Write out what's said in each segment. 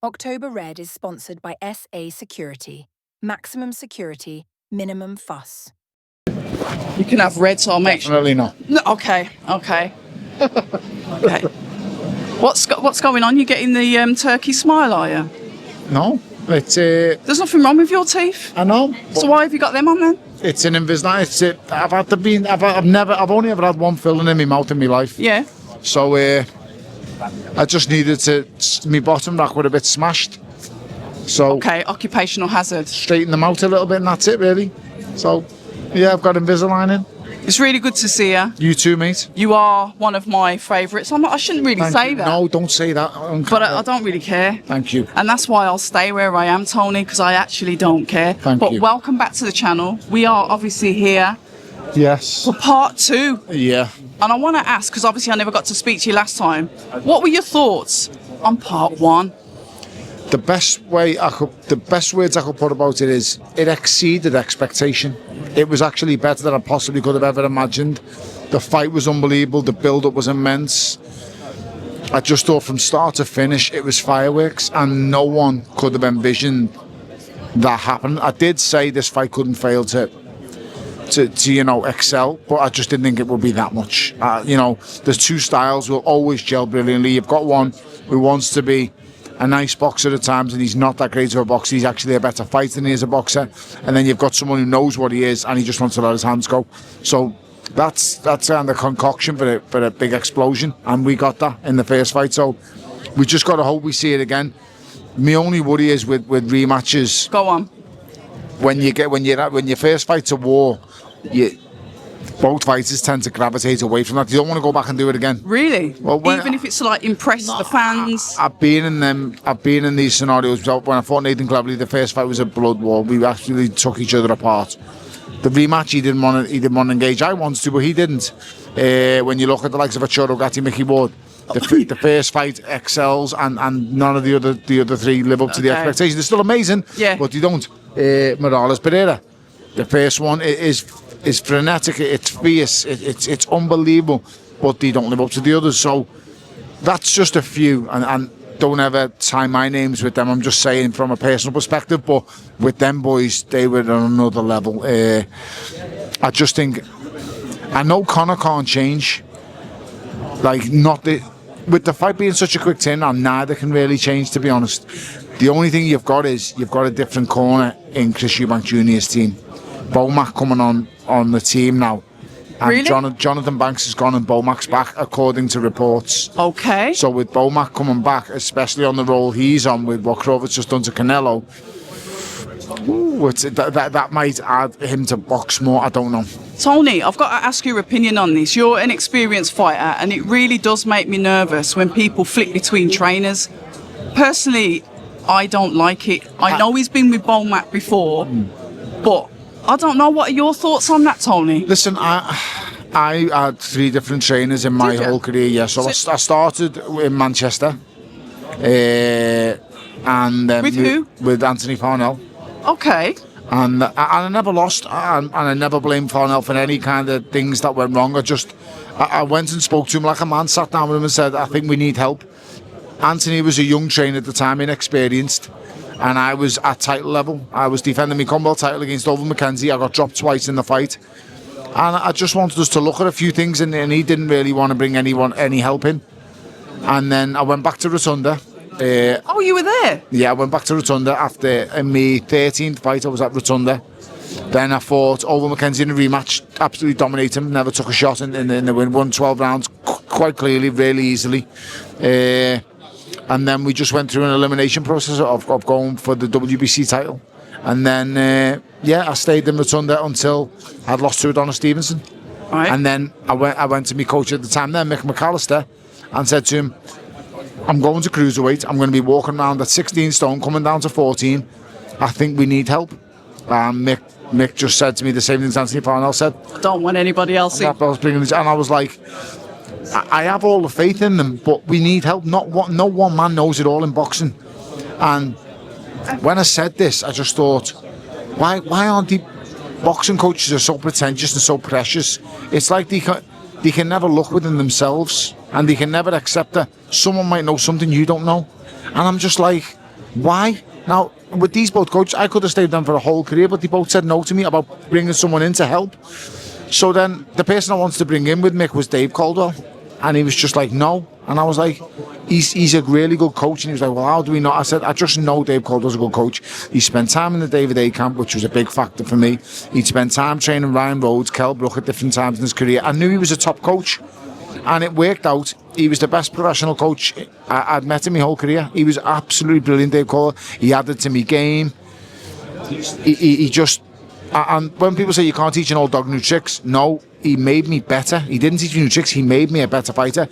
October Red is sponsored by SA Security. Maximum security, minimum fuss. You can have red, so I'll make sure. Definitely not. No, okay. Okay. What's going on? You're getting the turkey smile, are you? No, it's There's nothing wrong with your teeth. I know. So why have you got them on then? It's an Invisalign. I've only ever had one filling in my mouth in my life. Yeah. So I just needed my bottom rack would a bit smashed. So Okay, occupational hazard. straighten them out a little bit, and that's it really. So yeah, I've got Invisalign in. It's really good to see you. You too, mate. You are one of my favourites. I shouldn't really Thank say you. that. No, don't say that. But I don't really care. Thank you. And that's why I'll stay where I am, Tony, because I actually don't care. Thank but you. welcome back to the channel. We are obviously here Yes. for part 2. Yeah. And I want to ask, because obviously I never got to speak to you last time, what were your thoughts on part 1? The best words I could put about it is it exceeded expectation. It was actually better than I possibly could have ever imagined. The fight was unbelievable. The build-up was immense. I just thought from start to finish it was fireworks, and no one could have envisioned that happen. I did say this fight couldn't fail to excel, but I just didn't think it would be that much. The two styles will always gel brilliantly. You've got one who wants to be a nice boxer at times, and he's not that great of a boxer. He's actually a better fighter than he is a boxer. And then you've got someone who knows what he is, and he just wants to let his hands go. So that's the concoction for a big explosion, and we got that in the first fight. So we just got to hope we see it again. My only worry is with rematches. Go on. When you first fight a war, both fighters tend to gravitate away from that. You don't want to go back and do it again. Really? Well, even if it's to like impress the fans? I've been in these scenarios. When I fought Nathan Cleverly, the first fight was a blood war. We actually took each other apart. The rematch, he didn't want to engage. I wanted to, but he didn't. When you look at the likes of Achoro Gatti, Mickey Ward, the first fight excels, and none of the other three live up to the expectations. They're still amazing, but they don't. Morales Pereira, the first one is frenetic, it's fierce, it's unbelievable, but they don't live up to the others. So that's just a few, and don't ever tie my names with them. I'm just saying from a personal perspective, but with them boys, they were on another level. I just think, I know Conor can't change, with the fight being such a quick turn, and neither can really change, to be honest. The only thing you've got a different corner in Chris Eubank Jr.'s team. Bomac coming on the team now. And really? Jonathan Banks has gone and Bomac's back, according to reports. Okay. So with Bomac coming back, especially on the role he's on with what Crawford's just done to Canelo, that might add him to box more. I don't know. Tony, I've got to ask your opinion on this. You're an experienced fighter, and it really does make me nervous when people flick between trainers. Personally, I don't like it. I know he's been with Bomac before, but I don't know. What are your thoughts on that, Tony? Listen, I had 3 different trainers in my whole career. Yeah, so I started in Manchester, and with who? With Anthony Farnell. Okay. And I never lost, and I never blamed Farnell for any kind of things that went wrong. I went and spoke to him like a man, sat down with him and said, I think we need help. Anthony was a young trainer at the time, inexperienced, and I was at title level. I was defending my Commonwealth title against Donovan McKenzie. I got dropped twice in the fight, and I just wanted us to look at a few things, and he didn't really want to bring any help in. And then I went back to Rotunda. Oh, you were there? Yeah, I went back to Rotunda after my 13th fight. I was at Rotunda. Then I fought over McKenzie in a rematch, absolutely dominated him, never took a shot in the win, won 12 rounds quite clearly, really easily. And then we just went through an elimination process of going for the WBC title. And then, I stayed in Rotunda until I'd lost to Adonis Stevenson. Right. And then I went to my coach at the time then, Mick McAllister, and said to him, I'm going to cruiserweight. I'm going to be walking around at 16 stone, coming down to 14. I think we need help. And Mick just said to me the same thing Anthony Farnell said. I don't want anybody else in. And I was like, I have all the faith in them, but we need help. No one man knows it all in boxing. And when I said this, I just thought, why aren't the boxing coaches are so pretentious and so precious? It's like they can never look within themselves, and they can never accept that someone might know something you don't know. And I'm just like, Why? Now, with these both coaches, I could have stayed with them for a whole career, but they both said no to me about bringing someone in to help. So then the person I wanted to bring in with Mick was Dave Coldwell. And he was just like, no. And I was like, he's a really good coach. And he was like, well, how do we know? I said, I just know Dave Coldwell's a good coach. He spent time in the David A camp, which was a big factor for me. He'd spent time training Ryan Rhodes, Kell Brook at different times in his career. I knew he was a top coach. And it worked out. He was the best professional coach I'd met in my whole career. He was absolutely brilliant, Dave Coldwell. He added to me game. He just... And when people say you can't teach an old dog new tricks, no, he made me better. He didn't teach me new tricks, he made me a better fighter.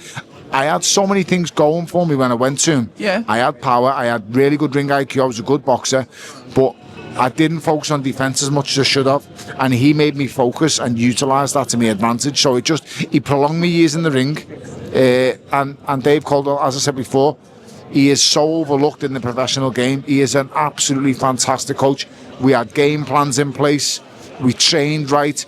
I had so many things going for me when I went to him. Yeah. I had power, I had really good ring IQ, I was a good boxer, but I didn't focus on defence as much as I should have. And he made me focus and utilise that to my advantage. So he prolonged my years in the ring. And Dave Coldwell, as I said before, he is so overlooked in the professional game. He is an absolutely fantastic coach. We had game plans in place. We trained right.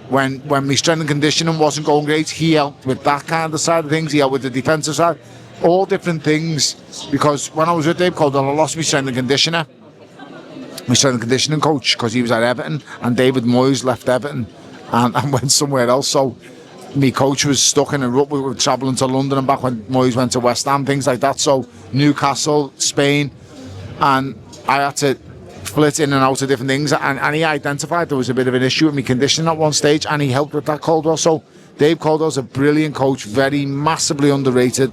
When my strength and conditioning wasn't going great, he helped with that kind of side of things. He helped with the defensive side. All different things. Because when I was with Dave Coldwell, I lost my strength and conditioner. My strength and conditioning coach, because he was at Everton. And David Moyes left Everton and went somewhere else. So my coach was stuck in a rut. We were travelling to London and back when Moyes went to West Ham, things like that. So Newcastle, Spain. And I had to flit in and out of different things, and he identified there was a bit of an issue with me conditioning at one stage, and he helped with that, Coldwell. So Dave Coldwell's a brilliant coach, very massively underrated.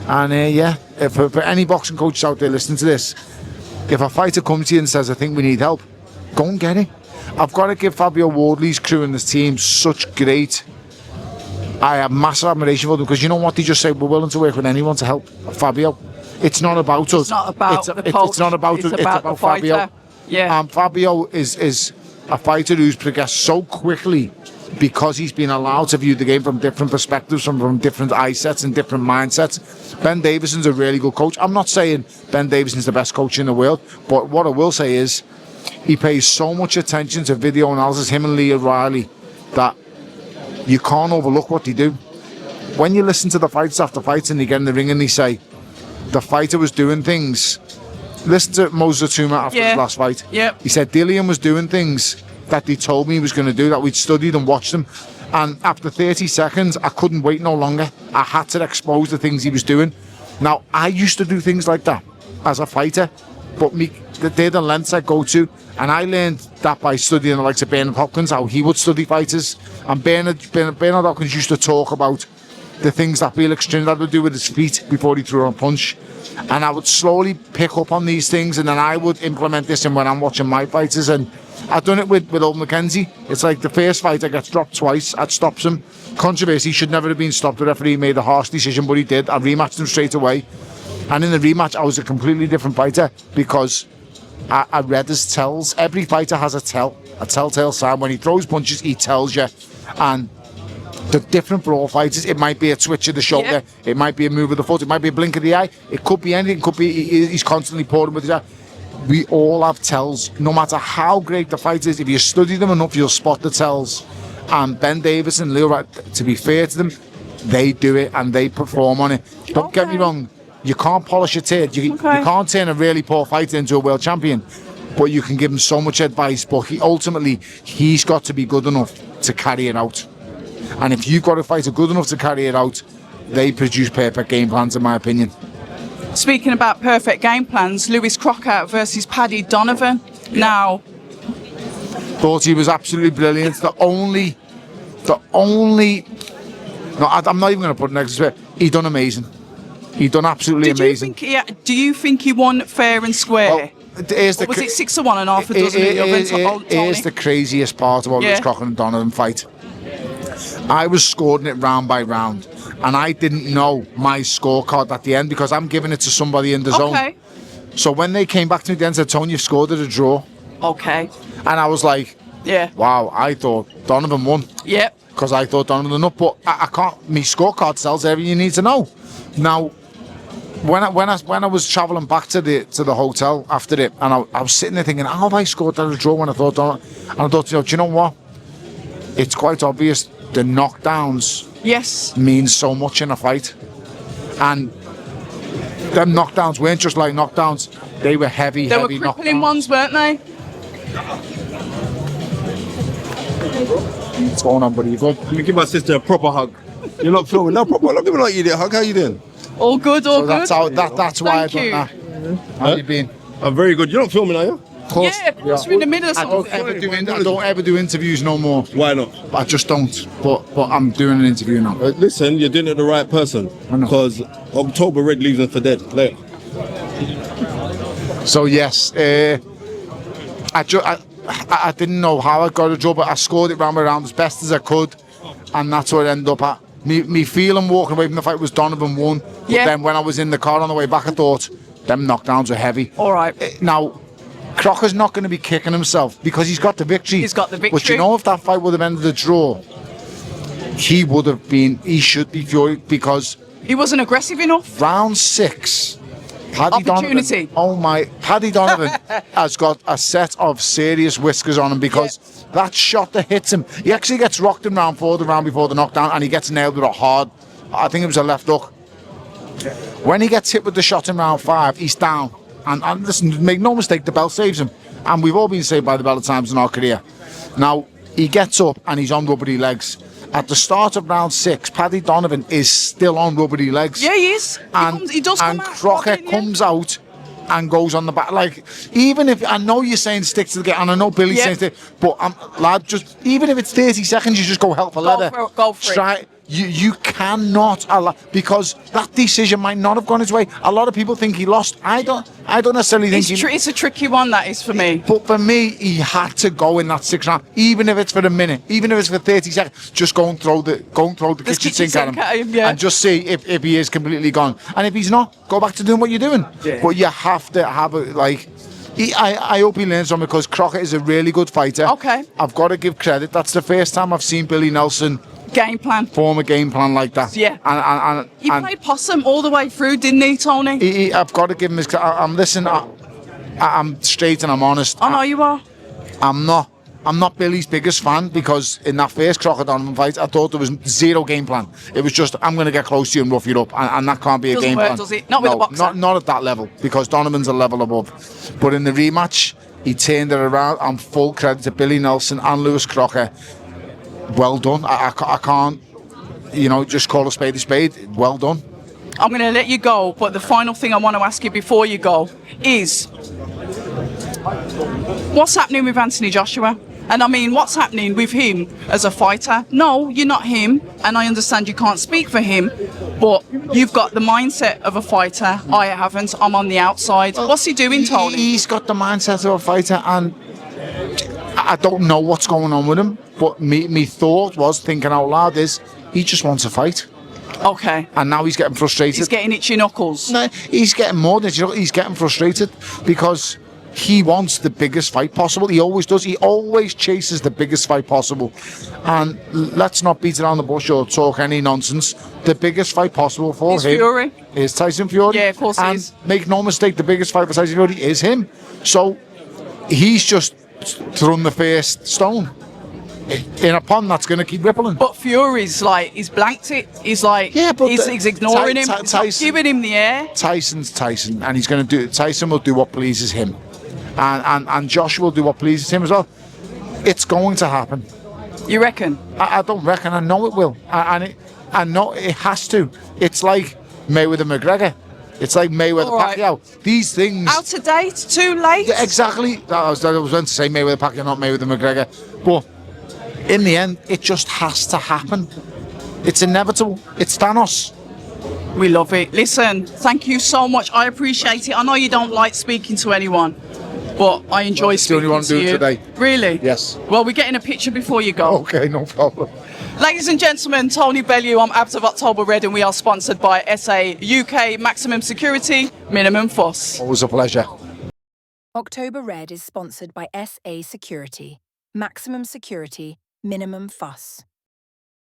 And for any boxing coaches out there listening to this, if a fighter comes to you and says, I think we need help, go and get it. I've got to give Fabio Wardley's crew and his team such great... I have massive admiration for them, because you know what, they just say, we're willing to work with anyone to help Fabio. It's not about us. It's not about the coach. It's not about us. It's about Fabio. Yeah. Fabio is a fighter who's progressed so quickly because he's been allowed to view the game from different perspectives, from different eye sets and different mindsets. Ben Davison's a really good coach. I'm not saying Ben Davison's the best coach in the world, but what I will say is he pays so much attention to video analysis, him and Lee O'Reilly, that you can't overlook what they do. When you listen to the fights after fights and they get in the ring and they say, the fighter was doing things... Listen to Moses Atuma after his last fight. Yep. He said Dillian was doing things that they told me he was going to do, that we'd studied and watched them. And after 30 seconds, I couldn't wait no longer. I had to expose the things he was doing. Now, I used to do things like that as a fighter, but they're the lengths I go to. And I learned that by studying the likes of Bernard Hopkins, how he would study fighters. And Bernard Hopkins used to talk about the things that Felix Trinidad would do with his feet before he threw a punch. And I would slowly pick up on these things, and then I would implement this in when I'm watching my fighters. And I've done it with Old Mackenzie. It's like the first fighter gets dropped twice, I'd stops him. Controversy, should never have been stopped. The referee made a harsh decision, but he did. I rematched him straight away. And in the rematch, I was a completely different fighter because I read his tells. Every fighter has a telltale sign. When he throws punches, he tells you. And they're different for all fighters. It might be a twitch of the shoulder. It might be a move of the foot. It might be a blink of the eye. It could be anything. It could be he's constantly pouring with his eye. We all have tells. No matter how great the fight is, if you study them enough, you'll spot the tells. And Ben Davis and Leo, to be fair to them, they do it and they perform on it. Don't get me wrong. You can't polish a turd. You can't turn a really poor fighter into a world champion. But you can give him so much advice. But he's got to be good enough to carry it out. And if you've got a fighter good enough to carry it out, they produce perfect game plans, in my opinion. Speaking about perfect game plans, Lewis Crocker versus Paddy Donovan. Now, thought he was absolutely brilliant. I'm not even going to put it next to it. He done amazing. He done absolutely amazing. Do you think he won fair and square? Well, was it 6-1 and half a dozen of the other? Here's the craziest part about Lewis Crocker and Donovan fight. I was scoring it round by round, and I didn't know my scorecard at the end because I'm giving it to somebody in the zone. So when they came back to me then and said, Tony, you've scored at a draw. Okay. And I was like, wow, I thought Donovan won. Yep. Because I thought Donovan won up, but I can't, my scorecard tells everything you need to know. Now, when I was travelling back to the hotel after it, and I was sitting there thinking, how have I scored at a draw when I thought Donovan? And I thought, do you know what? It's quite obvious. The knockdowns means so much in a fight. And them knockdowns weren't just like knockdowns. They were heavy, They were heavy crippling knockdowns. ones, weren't they? What's going on, buddy? You good? Let me give my sister a proper hug. You're not filming. No, proper. Look at me like you did. Hug. How you doing? All good, all So that's good. how. That's why Thank you. I done that. How you been? I'm very good. You're not filming, are you? Of course. Yeah, of course, we're in the middle of I don't something. I don't ever do interviews no more. Why not? I just don't. But I'm doing an interview now. Listen, you're doing it to the right person. I know. Because October Red leaves them for dead. Later. So yes, I didn't know how I got a job, but I scored it round and round as best as I could, and that's what it ended up at. Me feeling walking away from the fight was Donovan won. But Yeah. then when I was in the car on the way back, I thought them knockdowns were heavy. All right. Now, Crocker's not going to be kicking himself because he's got the victory. He's got the But victory. you know, if that fight would have ended a draw, he would have been. He should be furious because He wasn't aggressive enough. round 6. Paddy Opportunity. Donovan, oh my, Paddy Donovan has got a set of serious whiskers on him because that shot that hits him, he actually gets rocked in round 4, the round before the knockdown, and he gets nailed with a hard, I think it was a left hook. When he gets hit with the shot in round 5, he's down. And listen, make no mistake, the bell saves him. And we've all been saved by the bell at times in our career. Now, he gets up and he's on rubbery legs. At the start of round 6, Paddy Donovan is still on rubbery legs. Yeah, he is. He does come and out. Crocker yeah. comes out and goes on the back. Like, even if I know you're saying stick to the game, and I know Billy's Yeah. saying stick, but lad, just even if it's 30 seconds, you just go hell for leather. Go for it. Try. You cannot allow, because that decision might not have gone his way. A lot of people think he lost. I don't necessarily think It's a tricky one, that is, for me. But for me, he had to go in that 6th round, even if it's for a minute, even if it's for 30 seconds. Just go and throw the kitchen sink at him, yeah. and just see if he is completely gone. And if he's not, go back to doing what you're doing. Yeah. But you have to have it like. I hope he learns from it because Crocker is a really good fighter. Okay. I've got to give credit. That's the first time I've seen Billy Nelson Game plan. form a game plan like that. Yeah. And He played possum all the way through, didn't he, Tony? I've got to give him his. I'm listening. I'm straight and I'm honest. I know you are. I'm not Billy's biggest fan because in that first Crocker Donovan fight, I thought there was zero game plan. It was just, I'm going to get close to you and rough you up, and that can't be a Doesn't game work, plan. does it? Not with a boxer. Not at that level, because Donovan's a level above. But in the rematch, he turned it around, and full credit to Billy Nelson and Lewis Crocker. Well done. I can't, just call a spade a spade. Well done. I'm going to let you go, but the final thing I want to ask you before you go is, what's happening with Anthony Joshua? And I mean, what's happening with him as a fighter? No, you're not him, and I understand you can't speak for him, but you've got the mindset of a fighter. I haven't. I'm on the outside. What's he doing, Tony? He's got the mindset of a fighter, and I don't know what's going on with him, but me thought was, thinking out loud, is he just wants a fight. Okay. And now he's getting frustrated. He's getting itchy knuckles. No, he's getting more than he's getting frustrated because he wants the biggest fight possible. He always does. He always chases the biggest fight possible. And let's not beat around the bush or talk any nonsense. The biggest fight possible for Is him Fury. is Tyson Fury. Yeah, of course he and is. Make no mistake, the biggest fight for Tyson Fury is him. So he's just thrown the first stone in a pond that's going to keep rippling. But Fury's like, he's blanked it. He's like, Yeah, but he's ignoring him. He's not Tyson- giving him the air. Tyson's Tyson, and he's going to do. Tyson will do what pleases him, and Joshua will do what pleases him as well. It's going to happen. You reckon? I don't reckon. I know it will, I know it has to. It's like Mayweather McGregor. It's like Mayweather All right. Pacquiao. These things. Out of date? Too late? Yeah, exactly. I was going to say Mayweather Pacquiao, not Mayweather McGregor, but in the end, it just has to happen. It's inevitable. It's Thanos. We love it. Listen, thank you so much. I appreciate it. I know you don't like speaking to anyone, but I enjoy it's the only speaking one to doing you. today. Really? Yes. Well, we're getting a picture before you go. Okay, no problem. Ladies and gentlemen, Tony Bellew, I'm Abs of October Red, and we are sponsored by SA UK Maximum Security, Minimum Fuss. Always a pleasure. October Red is sponsored by SA Security. Maximum security, minimum fuss.